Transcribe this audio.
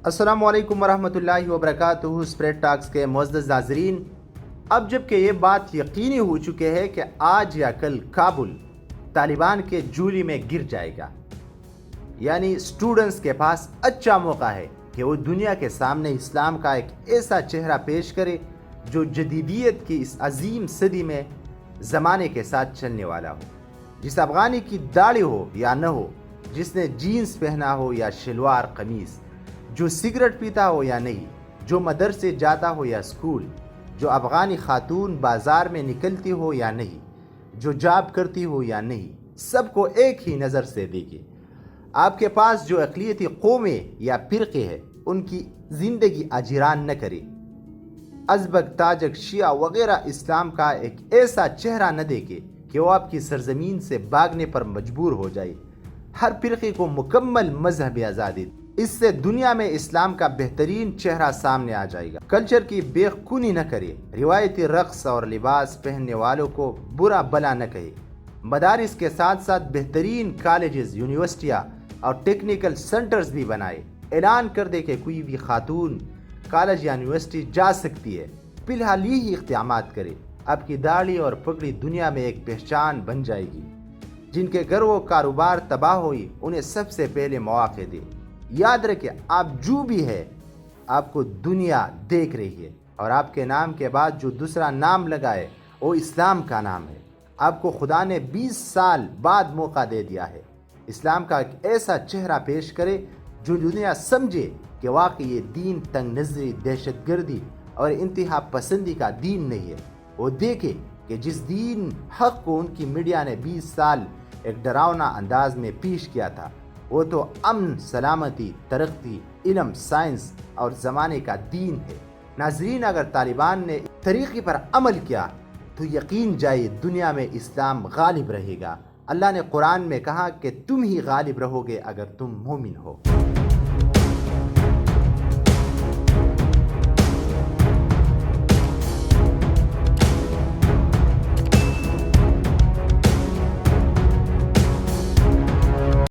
السلام علیکم ورحمۃ اللہ وبرکاتہ۔ اسپریڈ ٹاکس کے معزز ناظرین، اب جب کہ یہ بات یقینی ہو چکے ہے کہ آج یا کل کابل طالبان کے جولی میں گر جائے گا، یعنی اسٹوڈنٹس کے پاس اچھا موقع ہے کہ وہ دنیا کے سامنے اسلام کا ایک ایسا چہرہ پیش کرے جو جدیدیت کی اس عظیم صدی میں زمانے کے ساتھ چلنے والا ہو۔ جس افغانی کی داڑھی ہو یا نہ ہو، جس نے جینز پہنا ہو یا شلوار قمیض، جو سگریٹ پیتا ہو یا نہیں، جو مدرسے جاتا ہو یا اسکول، جو افغانی خاتون بازار میں نکلتی ہو یا نہیں، جو جاب کرتی ہو یا نہیں، سب کو ایک ہی نظر سے دیکھے۔ آپ کے پاس جو اقلیتی قومیں یا فرقے ہیں، ان کی زندگی اجیران نہ کرے۔ ازبک، تاجک، شیعہ وغیرہ اسلام کا ایک ایسا چہرہ نہ دیکھے کہ وہ آپ کی سرزمین سے بھاگنے پر مجبور ہو جائے۔ ہر فرقے کو مکمل مذہبی آزادی، اس سے دنیا میں اسلام کا بہترین چہرہ سامنے آ جائے گا۔ کلچر کی بے خونی نہ کرے، روایتی رقص اور لباس پہننے والوں کو برا بلا نہ کہے۔ مدارس کے ساتھ ساتھ بہترین کالجز، یونیورسٹیاں اور ٹیکنیکل سینٹرز بھی بنائے۔ اعلان کر دے کہ کوئی بھی خاتون کالج یا یونیورسٹی جا سکتی ہے۔ فی الحال ہی اقدامات کرے، آپ کی داڑھی اور پگڑی دنیا میں ایک پہچان بن جائے گی۔ جن کے گھر و کاروبار تباہ ہوئی، انہیں سب سے پہلے مواقع دے۔ یاد رکھیں، آپ جو بھی ہے، آپ کو دنیا دیکھ رہی ہے، اور آپ کے نام کے بعد جو دوسرا نام لگائے وہ اسلام کا نام ہے۔ آپ کو خدا نے 20 سال بعد موقع دے دیا ہے۔ اسلام کا ایک ایسا چہرہ پیش کرے جو دنیا سمجھے کہ واقعی یہ دین تنگ نظری، دہشت گردی اور انتہا پسندی کا دین نہیں ہے۔ وہ دیکھے کہ جس دین حق کو ان کی میڈیا نے 20 سال ایک ڈراؤنا انداز میں پیش کیا تھا، وہ تو امن، سلامتی، ترقی، علم، سائنس اور زمانے کا دین ہے۔ ناظرین، اگر طالبان نے اس طریقے پر عمل کیا تو یقین جائے دنیا میں اسلام غالب رہے گا۔ اللہ نے قرآن میں کہا کہ تم ہی غالب رہو گے اگر تم مومن ہو۔